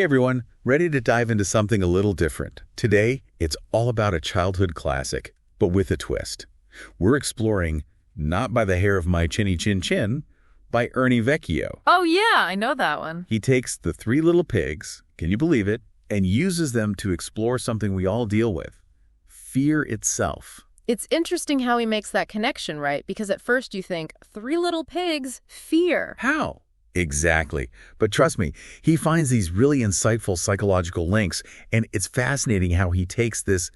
everyone, ready to dive into something a little different. Today, it's all about a childhood classic, but with a twist. We're exploring Not by the Hair of My Chinny Chin Chin by Ernie Vecchio. Oh yeah, I know that one. He takes the three little pigs, can you believe it, and uses them to explore something we all deal with, fear itself. It's interesting how he makes that connection, right? Because at first you think, three little pigs, fear. How? Exactly. But trust me, he finds these really insightful psychological links, and it's fascinating how he takes this,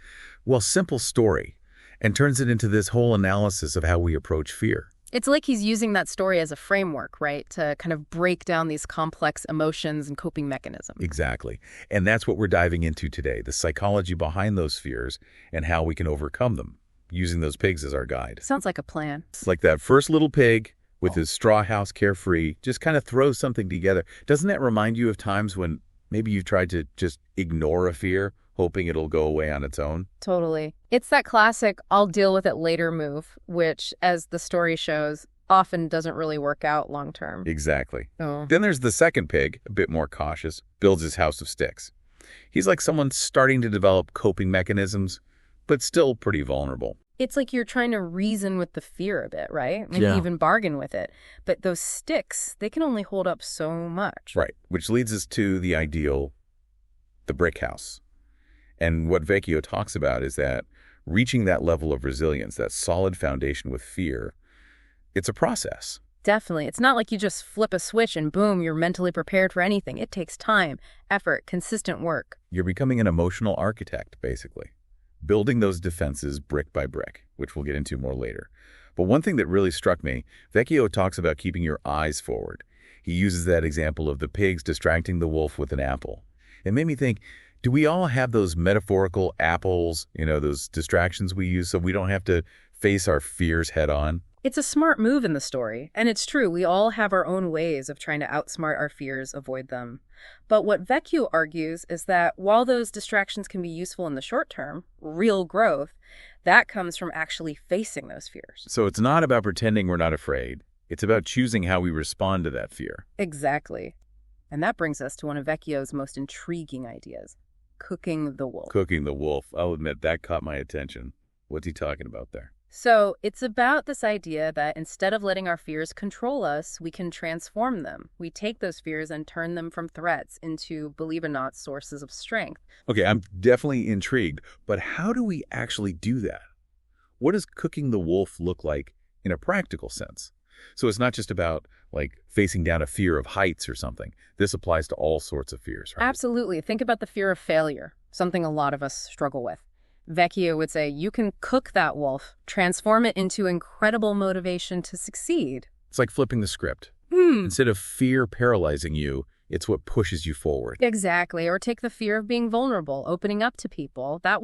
simple story and turns it into this whole analysis of how we approach fear. It's like he's using that story as a framework, right? To kind of break down these complex emotions and coping mechanisms. Exactly. And that's what we're diving into today, the psychology behind those fears and how we can overcome them, using those pigs as our guide. Sounds like a plan. It's like that first little pig with his straw house carefree, just kind of throws something together. Doesn't that remind you of times when maybe you've tried to just ignore a fear, hoping it'll go away on its own? Totally. It's that classic I'll deal with it later move, which, as the story shows, often doesn't really work out long term. Exactly. Oh. Then there's the second pig, a bit more cautious, builds his house of sticks. He's like someone starting to develop coping mechanisms, but still pretty vulnerable. It's like you're trying to reason with the fear a bit, right? Maybe Yeah. even bargain with it. But those sticks, they can only hold up so much. Right, which leads us to the ideal, the brick house. And what Vecchio talks about is that reaching that level of resilience, that solid foundation with fear, it's a process. Definitely. It's not like you just flip a switch and boom, you're mentally prepared for anything. It takes time, effort, consistent work. You're becoming an emotional architect, basically, building those defenses brick by brick, which we'll get into more later. But one thing that really struck me, Vecchio talks about keeping your eyes forward. He uses that example of the pigs distracting the wolf with an apple. It made me think, do we all have those metaphorical apples, those distractions we use so we don't have to face our fears head on? It's a smart move in the story, and it's true, we all have our own ways of trying to outsmart our fears, avoid them. But what Vecchio argues is that while those distractions can be useful in the short term, real growth, that comes from actually facing those fears. So it's not about pretending we're not afraid. It's about choosing how we respond to that fear. Exactly. And that brings us to one of Vecchio's most intriguing ideas, cooking the wolf. Cooking the wolf, I'll admit that caught my attention. What's he talking about there? So it's about this idea that instead of letting our fears control us, we can transform them. We take those fears and turn them from threats into, believe it or not, sources of strength. Okay, I'm definitely intrigued, but how do we actually do that? What does cooking the wolf look like in a practical sense? So it's not just about, facing down a fear of heights or something. This applies to all sorts of fears, right? Absolutely. Think about the fear of failure, something a lot of us struggle with. Vecchio would say you can cook that wolf, transform it into incredible motivation to succeed. It's like flipping the script. Instead of fear paralyzing you, it's what pushes you forward. Exactly. Or take the fear of being vulnerable, opening up to people. That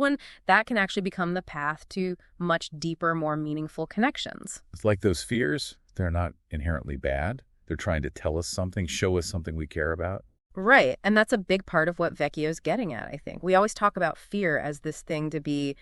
can actually become the path to much deeper, more meaningful connections. It's like those fears, they're not inherently bad. They're trying to tell us something, show us something we care about. Right. And that's a big part of what Vecchio's getting at, I think. We always talk about fear as this thing to be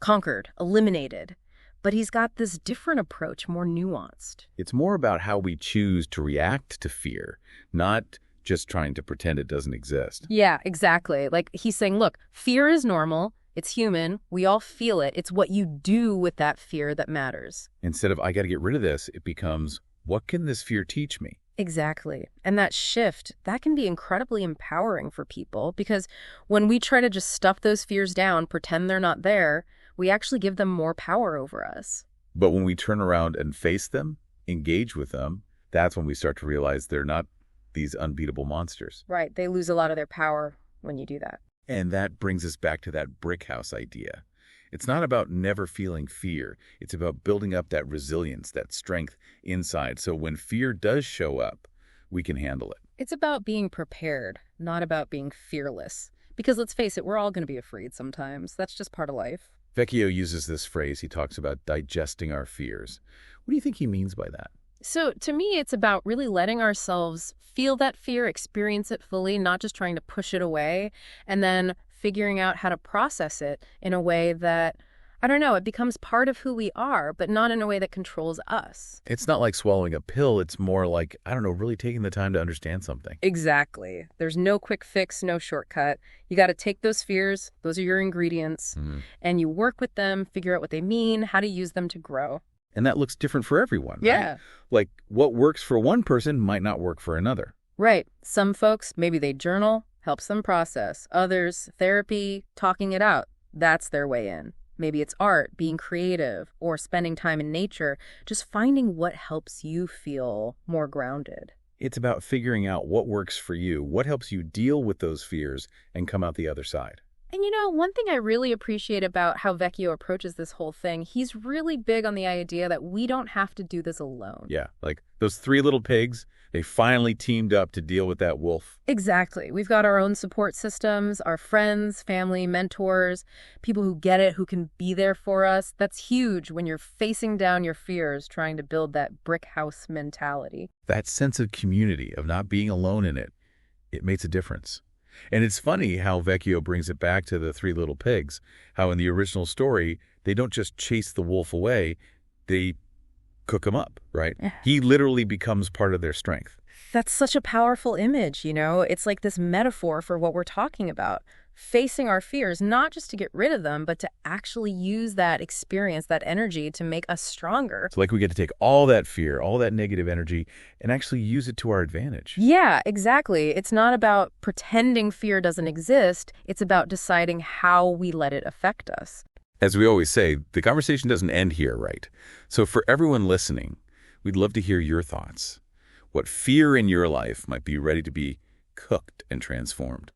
conquered, eliminated. But he's got this different approach, more nuanced. It's more about how we choose to react to fear, not just trying to pretend it doesn't exist. Yeah, exactly. Like he's saying, look, fear is normal. It's human. We all feel it. It's what you do with that fear that matters. Instead of, I got to get rid of this, it becomes, what can this fear teach me? Exactly. And that shift, that can be incredibly empowering for people because when we try to just stuff those fears down, pretend they're not there, we actually give them more power over us. But when we turn around and face them, engage with them, that's when we start to realize they're not these unbeatable monsters. Right. They lose a lot of their power when you do that. And that brings us back to that brick house idea. It's not about never feeling fear. It's about building up that resilience, that strength inside. So when fear does show up, we can handle it. It's about being prepared, not about being fearless. Because let's face it, we're all going to be afraid sometimes. That's just part of life. Vecchio uses this phrase. He talks about digesting our fears. What do you think he means by that? So to me, it's about really letting ourselves feel that fear, experience it fully, not just trying to push it away, and then figuring out how to process it in a way that I don't know, it becomes part of who we are, but not in a way that controls us. It's not like swallowing a pill. It's more like, I don't know, really taking the time to understand something. Exactly. There's no quick fix, no shortcut. You got to take those fears, those are your ingredients, and you work with them, figure out what they mean, how to use them to grow. And that looks different for everyone, Yeah. right? Like what works for one person might not work for another. Right. Some folks, maybe they journal, helps them process. Others, therapy, talking it out. That's their way in. Maybe it's art, being creative, or spending time in nature, just finding what helps you feel more grounded. It's about figuring out what works for you, what helps you deal with those fears and come out the other side. And one thing I really appreciate about how Vecchio approaches this whole thing, he's really big on the idea that we don't have to do this alone. Yeah, like those three little pigs, they finally teamed up to deal with that wolf. Exactly. We've got our own support systems, our friends, family, mentors, people who get it, who can be there for us. That's huge when you're facing down your fears, trying to build that brick house mentality. That sense of community, of not being alone in it, it makes a difference. And it's funny how Vecchio brings it back to the three little pigs, how in the original story, they don't just chase the wolf away, they cook him up, right? Yeah. He literally becomes part of their strength. That's such a powerful image, It's like this metaphor for what we're talking about. Facing our fears, not just to get rid of them, but to actually use that experience, that energy to make us stronger. So like we get to take all that fear, all that negative energy, and actually use it to our advantage. Yeah, exactly. It's not about pretending fear doesn't exist. It's about deciding how we let it affect us. As we always say, the conversation doesn't end here, right? So for everyone listening, we'd love to hear your thoughts. What fear in your life might be ready to be cooked and transformed?